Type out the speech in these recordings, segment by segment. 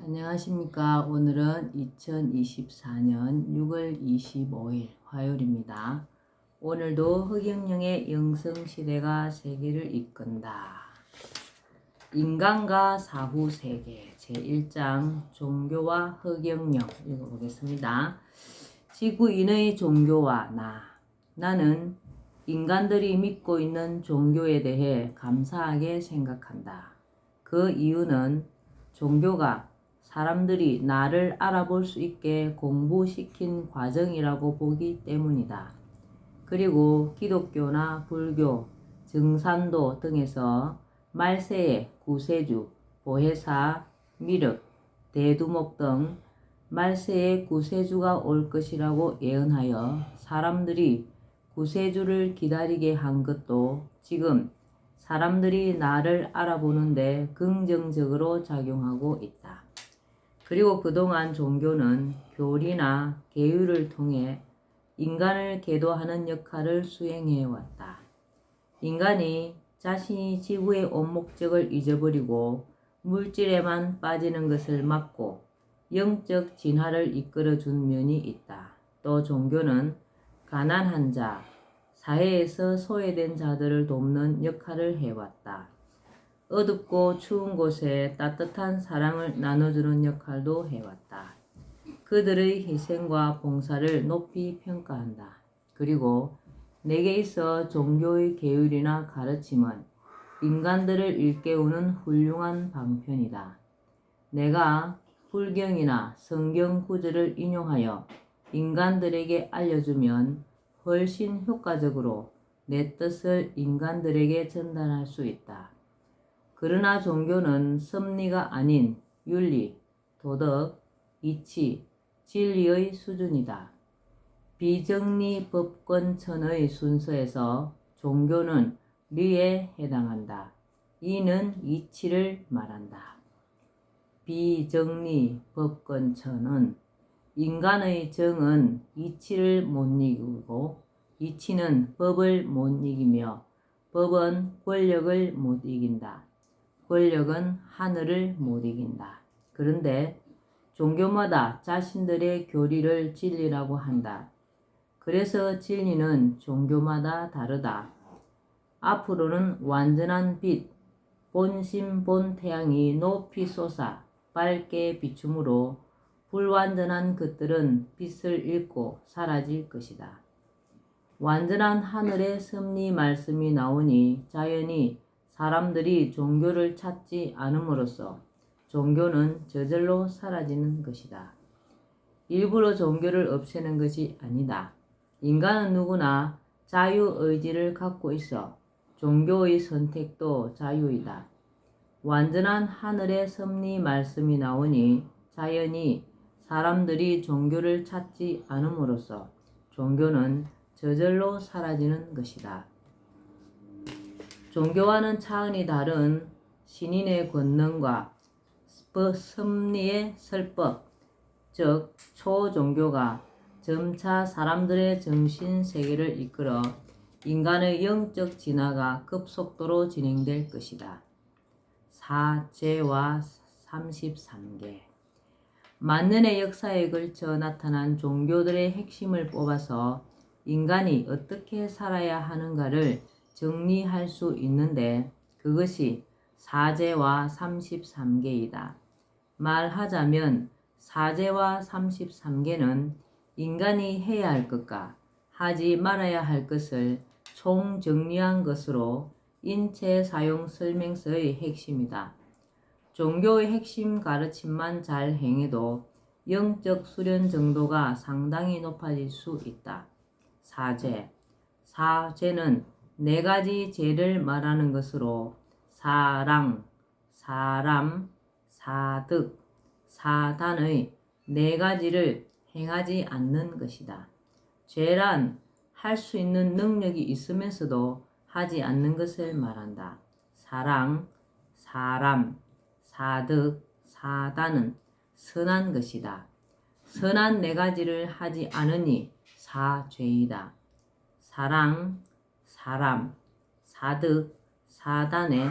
안녕하십니까. 오늘은 2024년 6월 25일 화요일입니다. 오늘도 흑영령의 영성시대가 세계를 이끈다. 인간과 사후세계 제1장 종교와 흑영령 읽어보겠습니다. 지구인의 종교와 나는 인간들이 믿고 있는 종교에 대해 감사하게 생각한다. 그 이유는 종교가 사람들이 나를 알아볼 수 있게 공부시킨 과정이라고 보기 때문이다. 그리고 기독교나 불교, 증산도 등에서 말세에 구세주, 보혜사, 미륵, 대두목 등 말세에 구세주가 올 것이라고 예언하여 사람들이 구세주를 기다리게 한 것도 지금 사람들이 나를 알아보는데 긍정적으로 작용하고 있다. 그리고 그동안 종교는 교리나 계율을 통해 인간을 계도하는 역할을 수행해왔다. 인간이 자신이 지구의 온 목적을 잊어버리고 물질에만 빠지는 것을 막고 영적 진화를 이끌어준 면이 있다. 또 종교는 가난한 자, 사회에서 소외된 자들을 돕는 역할을 해왔다. 어둡고 추운 곳에 따뜻한 사랑을 나눠주는 역할도 해왔다. 그들의 희생과 봉사를 높이 평가한다. 그리고 내게 있어 종교의 계율이나 가르침은 인간들을 일깨우는 훌륭한 방편이다. 내가 불경이나 성경 구절을 인용하여 인간들에게 알려주면 훨씬 효과적으로 내 뜻을 인간들에게 전달할 수 있다. 그러나 종교는 섭리가 아닌 윤리, 도덕, 이치, 진리의 수준이다. 비정리 법권천의 순서에서 종교는 리에 해당한다. 이는 이치를 말한다. 비정리 법권천은 인간의 정은 이치를 못 이기고 이치는 법을 못 이기며 법은 권력을 못 이긴다. 권력은 하늘을 못 이긴다. 그런데 종교마다 자신들의 교리를 진리라고 한다. 그래서 진리는 종교마다 다르다. 앞으로는 완전한 빛, 본심 본태양이 높이 솟아 밝게 비춤으로 불완전한 것들은 빛을 잃고 사라질 것이다. 완전한 하늘의 섭리 말씀이 나오니 자연히 사람들이 종교를 찾지 않음으로써 종교는 저절로 사라지는 것이다. 일부러 종교를 없애는 것이 아니다. 인간은 누구나 자유의지를 갖고 있어 종교의 선택도 자유이다. 완전한 하늘의 섭리 말씀이 나오니 자연히 사람들이 종교를 찾지 않음으로써 종교는 저절로 사라지는 것이다. 종교와는 차원이 다른 신인의 권능과 섭리의 설법, 즉 초종교가 점차 사람들의 정신세계를 이끌어 인간의 영적 진화가 급속도로 진행될 것이다. 4제와 33개 만년의 역사에 걸쳐 나타난 종교들의 핵심을 뽑아서 인간이 어떻게 살아야 하는가를 정리할 수 있는데 그것이 4제와 33개이다. 말하자면 4제와 33개는 인간이 해야 할 것과 하지 말아야 할 것을 총정리한 것으로 인체 사용 설명서의 핵심이다. 종교의 핵심 가르침만 잘 행해도 영적 수련 정도가 상당히 높아질 수 있다. 4제. 4제는 4가지 죄를 말하는 것으로 사랑, 사람, 사득, 사단의 4가지를 행하지 않는 것이다. 죄란 할 수 있는 능력이 있으면서도 하지 않는 것을 말한다. 사랑, 사람, 사득, 사단은 선한 것이다. 선한 4가지를 하지 않으니 사죄이다. 사랑, 사람, 사득, 사단에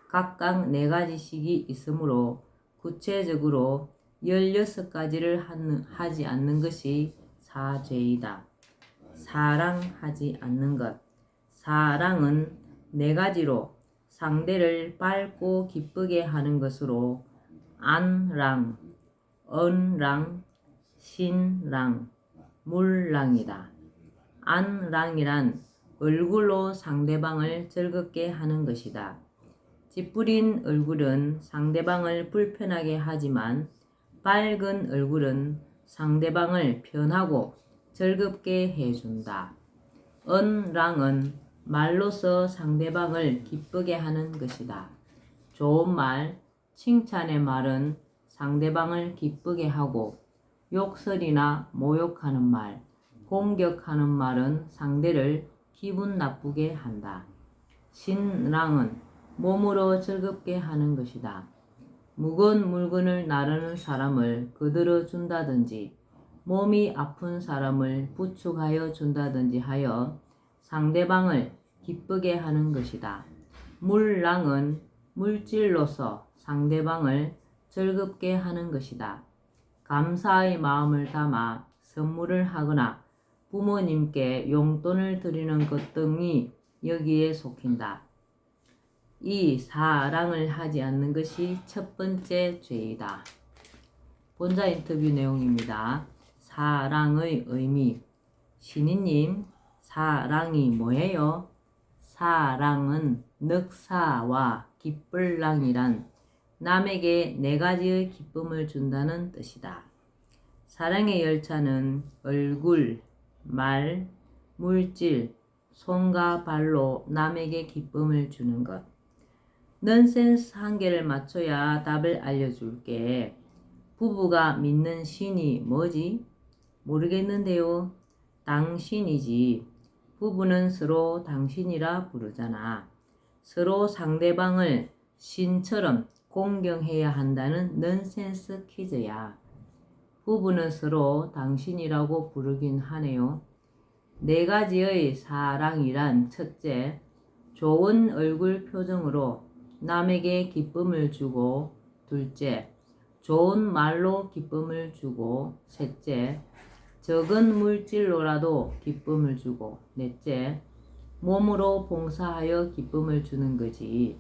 각각 4가지씩이 있으므로 구체적으로 16가지를 하지 않는 것이 사죄이다. 사랑하지 않는 것. 사랑은 4가지로 상대를 밝고 기쁘게 하는 것으로 안랑, 언랑, 신랑, 물랑이다. 안랑이란 얼굴로 상대방을 즐겁게 하는 것이다. 찌푸린 얼굴은 상대방을 불편하게 하지만 밝은 얼굴은 상대방을 편하고 즐겁게 해준다. 언랑은 말로서 상대방을 기쁘게 하는 것이다. 좋은 말, 칭찬의 말은 상대방을 기쁘게 하고 욕설이나 모욕하는 말, 공격하는 말은 상대를 기분 나쁘게 한다. 신랑은 몸으로 즐겁게 하는 것이다. 무거운 물건을 나르는 사람을 거들어 준다든지 몸이 아픈 사람을 부축하여 준다든지 하여 상대방을 기쁘게 하는 것이다. 물랑은 물질로서 상대방을 즐겁게 하는 것이다. 감사의 마음을 담아 선물을 하거나 부모님께 용돈을 드리는 것 등이 여기에 속힌다. 이 사랑을 하지 않는 것이 첫 번째 죄이다. 본자 인터뷰 내용입니다. 사랑의 의미. 신이님, 사랑이 뭐예요? 사랑은 넉사와 기쁠랑이란 남에게 4가지의 기쁨을 준다는 뜻이다. 사랑의 열차는 얼굴, 말, 물질, 손과 발로 남에게 기쁨을 주는 것. 넌센스 1개를 맞춰야 답을 알려줄게. 부부가 믿는 신이 뭐지? 모르겠는데요. 당신이지. 부부는 서로 당신이라 부르잖아. 서로 상대방을 신처럼 공경해야 한다는 넌센스 퀴즈야. 부부는 서로 당신이라고 부르긴 하네요. 4가지의 사랑이란 첫째, 좋은 얼굴 표정으로 남에게 기쁨을 주고, 둘째, 좋은 말로 기쁨을 주고, 셋째, 적은 물질로라도 기쁨을 주고, 넷째, 몸으로 봉사하여 기쁨을 주는 거지.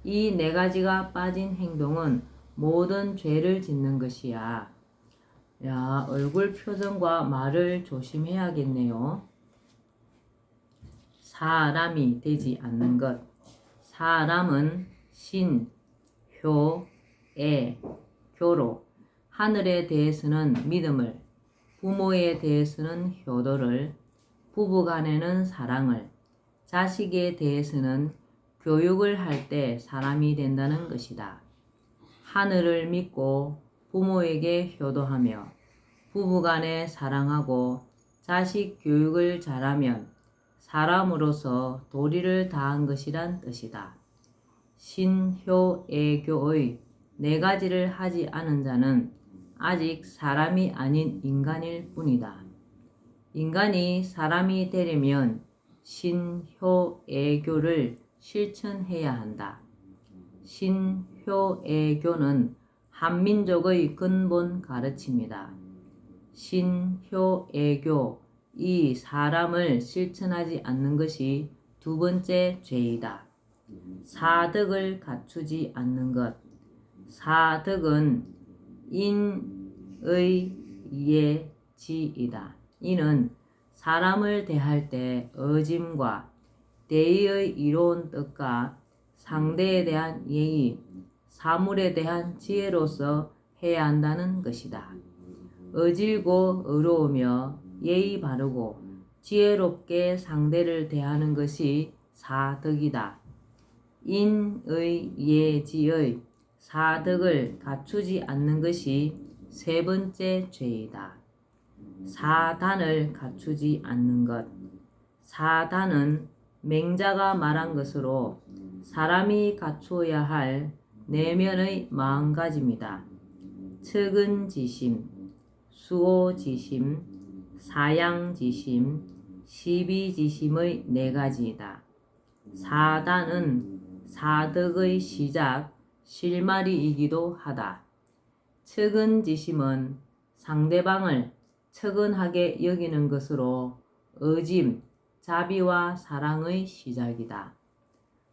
이 4가지가 빠진 행동은 모든 죄를 짓는 것이야. 야, 얼굴 표정과 말을 조심해야겠네요. 사람이 되지 않는 것. 사람은 신, 효, 애, 교로. 하늘에 대해서는 믿음을, 부모에 대해서는 효도를, 부부간에는 사랑을, 자식에 대해서는 교육을 할 때 사람이 된다는 것이다. 하늘을 믿고 부모에게 효도하며 부부간에 사랑하고 자식 교육을 잘하면 사람으로서 도리를 다한 것이란 뜻이다. 신효애교의 4가지를 하지 않은 자는 아직 사람이 아닌 인간일 뿐이다. 인간이 사람이 되려면 신효애교를 실천해야 한다. 신효애교는 한민족의 근본 가르침이다. 신효애교, 이 사람을 실천하지 않는 것이 2번째 죄이다. 사덕을 갖추지 않는 것. 사덕은 인, 의, 지이다. 이는 사람을 대할 때 어짐과 대의의 이로운 뜻과 상대에 대한 예의, 사물에 대한 지혜로서 해야 한다는 것이다. 어질고 의로우며 예의 바르고 지혜롭게 상대를 대하는 것이 사덕이다. 인의, 예지의 사덕을 갖추지 않는 것이 3번째 죄이다. 사단을 갖추지 않는 것. 사단은 맹자가 말한 것으로 사람이 갖추어야 할 내면의 마음가짐이다. 측은지심, 수호지심, 사양지심, 시비지심의 4가지이다. 사단은 사덕의 시작, 실마리이기도 하다. 측은지심은 상대방을 측은하게 여기는 것으로 의짐, 자비와 사랑의 시작이다.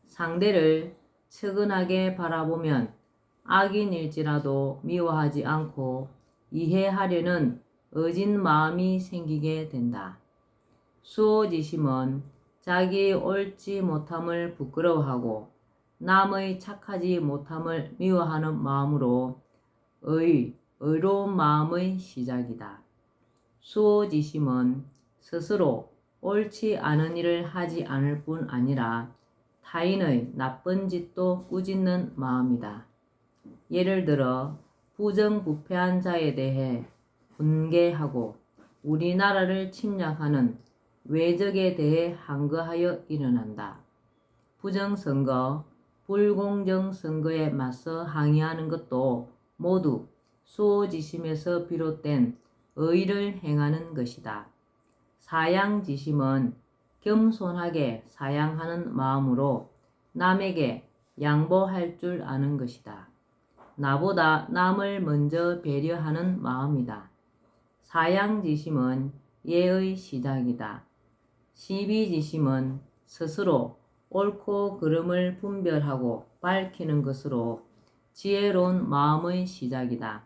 상대를 측은하게 바라보면 악인일지라도 미워하지 않고 이해하려는 의진 마음이 생기게 된다. 수호지심은 자기의 옳지 못함을 부끄러워하고 남의 착하지 못함을 미워하는 마음으로 의로운 마음의 시작이다. 수호지심은 스스로 옳지 않은 일을 하지 않을 뿐 아니라 타인의 나쁜 짓도 꾸짖는 마음이다. 예를 들어 부정부패한 자에 대해 분개하고 우리나라를 침략하는 외적에 대해 항거하여 일어난다. 부정선거, 불공정선거에 맞서 항의하는 것도 모두 수호지심에서 비롯된 의를 행하는 것이다. 사양지심은 겸손하게 사양하는 마음으로 남에게 양보할 줄 아는 것이다. 나보다 남을 먼저 배려하는 마음이다. 사양지심은 예의 시작이다. 시비지심은 스스로 옳고 그름을 분별하고 밝히는 것으로 지혜로운 마음의 시작이다.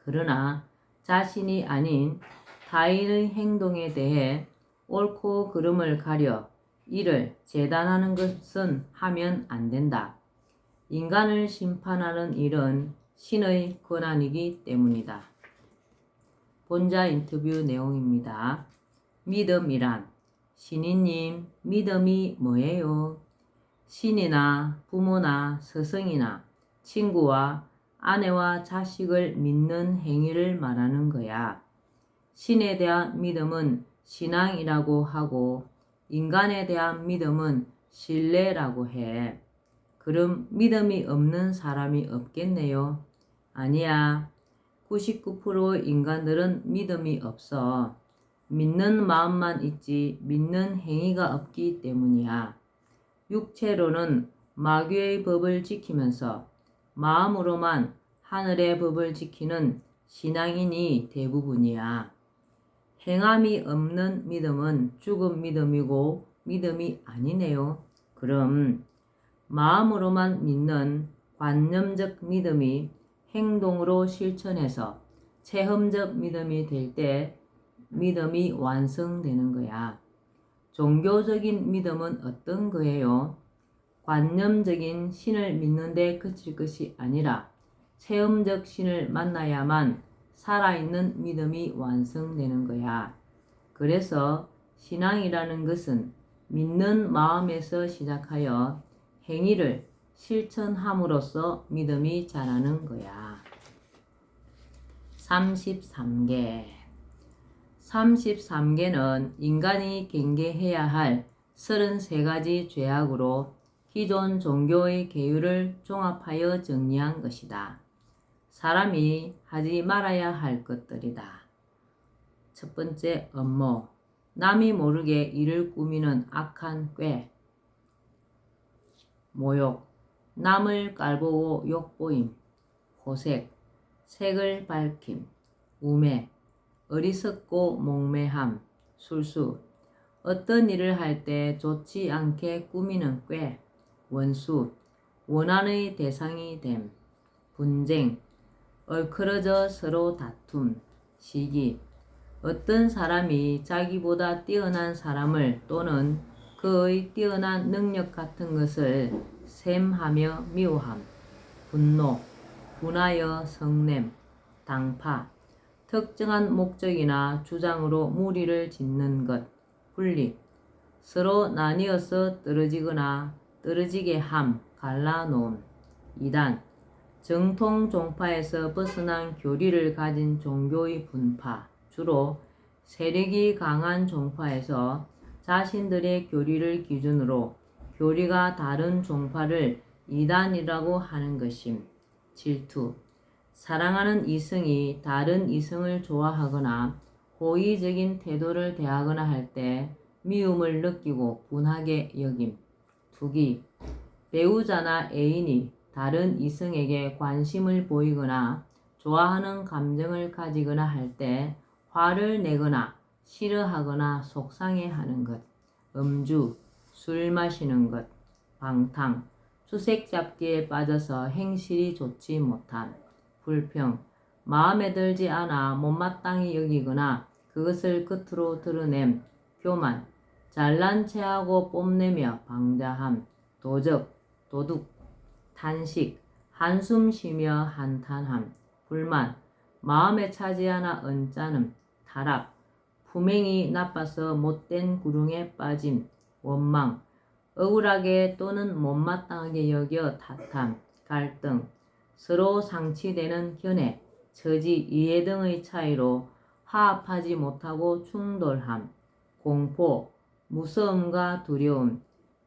그러나 자신이 아닌 타인의 행동에 대해 옳고 그름을 가려 이를 재단하는 것은 하면 안 된다. 인간을 심판하는 일은 신의 권한이기 때문이다. 본자 인터뷰 내용입니다. 믿음이란 신이님, 믿음이 뭐예요? 신이나 부모나 스승이나 친구와 아내와 자식을 믿는 행위를 말하는 거야. 신에 대한 믿음은 신앙이라고 하고 인간에 대한 믿음은 신뢰라고 해. 그럼 믿음이 없는 사람이 없겠네요? 아니야. 99%의 인간들은 믿음이 없어. 믿는 마음만 있지 믿는 행위가 없기 때문이야. 육체로는 마귀의 법을 지키면서 마음으로만 하늘의 법을 지키는 신앙인이 대부분이야. 행함이 없는 믿음은 죽은 믿음이고 믿음이 아니네요. 그럼 마음으로만 믿는 관념적 믿음이 행동으로 실천해서 체험적 믿음이 될 때 믿음이 완성되는 거야. 종교적인 믿음은 어떤 거예요? 관념적인 신을 믿는 데 그칠 것이 아니라 체험적 신을 만나야만 살아있는 믿음이 완성되는 거야. 그래서 신앙이라는 것은 믿는 마음에서 시작하여 행위를 실천함으로써 믿음이 자라는 거야. 33개 33개는 인간이 경계해야 할 33가지 죄악으로 기존 종교의 계율을 종합하여 정리한 것이다. 사람이 하지 말아야 할 것들이다. 첫 번째, 음모. 남이 모르게 일을 꾸미는 악한 꾀. 모욕. 남을 깔보고 욕보임. 호색. 색을 밝힘. 우매. 어리석고 몽매함. 술수. 어떤 일을 할 때 좋지 않게 꾸미는 꾀. 원수. 원한의 대상이 됨. 분쟁. 얼크러져 서로 다툼. 시기. 어떤 사람이 자기보다 뛰어난 사람을 또는 그의 뛰어난 능력 같은 것을 셈하며 미워함. 분노. 분하여 성냄. 당파. 특정한 목적이나 주장으로 무리를 짓는 것. 분립. 서로 나뉘어서 떨어지거나 떨어지게 함, 갈라놓음. 이단. 정통 종파에서 벗어난 교리를 가진 종교의 분파. 주로 세력이 강한 종파에서 자신들의 교리를 기준으로 교리가 다른 종파를 이단이라고 하는 것임. 질투. 사랑하는 이성이 다른 이성을 좋아하거나 호의적인 태도를 대하거나 할 때 미움을 느끼고 분하게 여김. 투기. 배우자나 애인이 다른 이성에게 관심을 보이거나 좋아하는 감정을 가지거나 할 때 화를 내거나 싫어하거나 속상해하는 것, 음주, 술 마시는 것, 방탕, 수색 잡기에 빠져서 행실이 좋지 못함, 불평, 마음에 들지 않아 못마땅히 여기거나 그것을 겉으로 드러냄, 교만, 잘난 체하고 뽐내며 방자함, 도적, 도둑, 탄식, 한숨 쉬며 한탄함, 불만, 마음에 차지 않아 언짢음, 타락, 품행이 나빠서 못된 구렁에 빠짐, 원망, 억울하게 또는 못마땅하게 여겨 탓함, 갈등, 서로 상치되는 견해, 처지, 이해 등의 차이로 화합하지 못하고 충돌함, 공포, 무서움과 두려움,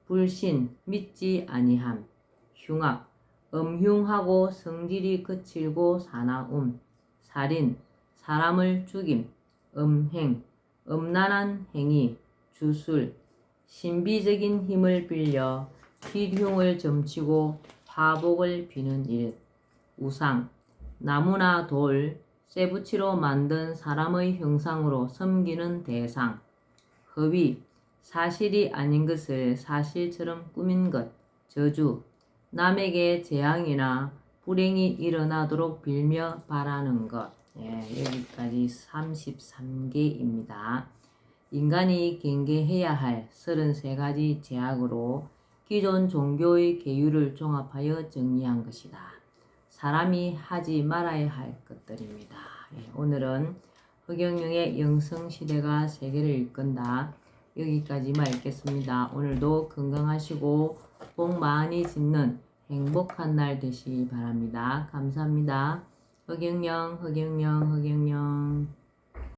불신, 믿지 아니함, 흉악, 음흉하고 성질이 거칠고 사나움, 살인, 사람을 죽임, 음행, 음란한 행위, 주술, 신비적인 힘을 빌려 필흉을 점치고 화복을 비는 일, 우상, 나무나 돌, 쇠붙이로 만든 사람의 형상으로 섬기는 대상, 허위, 사실이 아닌 것을 사실처럼 꾸민 것, 저주, 남에게 재앙이나 불행이 일어나도록 빌며 바라는 것. 여기까지 33개입니다. 인간이 경계해야 할 33가지 제약으로 기존 종교의 계율을 종합하여 정리한 것이다. 사람이 하지 말아야 할 것들입니다. 오늘은 허경영의 영성시대가 세계를 이끈다. 여기까지만 읽겠습니다. 오늘도 건강하시고 복 많이 짓는 행복한 날 되시기 바랍니다. 감사합니다. 허경영.